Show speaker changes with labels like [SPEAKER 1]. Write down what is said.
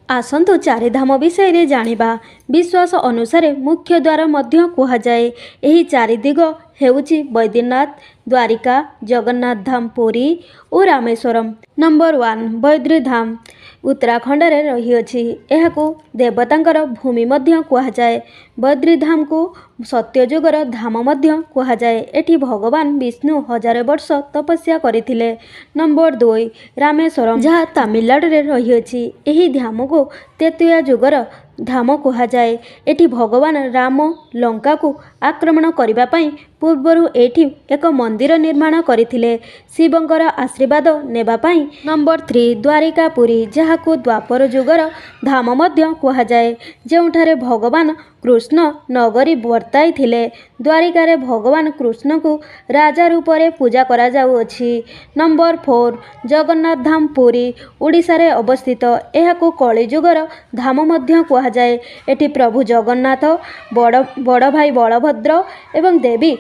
[SPEAKER 1] ଆସନ୍ତୁ ଚାରିଧାମ ବିଷୟରେ ଜାଣିବା। ବିଶ୍ୱାସ ଅନୁସାରେ ମୁଖ୍ୟ ଦ୍ୱାର ମଧ୍ୟ କୁହାଯାଏ। ଏହି ଚାରି ଦିଗ ହେଉଛି ବୈଦ୍ୟନାଥ, ଦ୍ୱାରିକା, ଜଗନ୍ନାଥ ଧାମ ପୁରୀ ଓ ରାମେଶ୍ୱରମ୍। ନମ୍ବର 1 ବଦ୍ରିଧାମ ଉତ୍ତରାଖଣ୍ଡରେ ରହିଅଛି। ଏହାକୁ ଦେବତାଙ୍କର ଭୂମି ମଧ୍ୟ କୁହାଯାଏ। ବଦ୍ରିଧାମକୁ ସତ୍ୟଯୁଗର ଧାମ ମଧ୍ୟ କୁହାଯାଏ। ଏଠି ଭଗବାନ ବିଷ୍ଣୁ 1000 ବର୍ଷ ତପସ୍ୟା କରିଥିଲେ। ନମ୍ବର 2 ରାମେଶ୍ୱରମ୍ ଯାହା ତାମିଲନାଡୁରେ ରହିଅଛି। ଏହି ଧାମକୁ ତ୍ରେତୟା ଯୁଗର ଧାମ କୁହାଯାଏ। ଏଠି ଭଗବାନ ରାମ ଲଙ୍କାକୁ ଆକ୍ରମଣ କରିବା ପାଇଁ ପୂର୍ବରୁ ଏଠି ଏକ ମନ୍ଦିର ନିର୍ମାଣ କରିଥିଲେ ଶିବଙ୍କର ଆଶୀର୍ବାଦ ନେବା ପାଇଁ। ନମ୍ବର 3 ଦ୍ୱାରିକା ପୁରୀ ଯାହାକୁ ଦ୍ୱାପର ଯୁଗର ଧାମ ମଧ୍ୟ କୁହାଯାଏ, ଯେଉଁଠାରେ ଭଗବାନ କୃଷ୍ଣ ନଗରୀ ବର୍ତ୍ତାଇଥିଲେ। ଦ୍ୱାରିକାରେ ଭଗବାନ କୃଷ୍ଣଙ୍କୁ ରାଜା ରୂପରେ ପୂଜା କରାଯାଉଅଛି। ନମ୍ବର 4 ଜଗନ୍ନାଥ ଧାମ ପୁରୀ ଓଡ଼ିଶାରେ ଅବସ୍ଥିତ। ଏହାକୁ କଳିଯୁଗର ଧାମ ମଧ୍ୟ କୁହାଯାଏ। ଏଠି ପ୍ରଭୁ ଜଗନ୍ନାଥ, ବଡ଼ ଭାଇ ବଳଭଦ୍ର ଏବଂ ଦେବୀ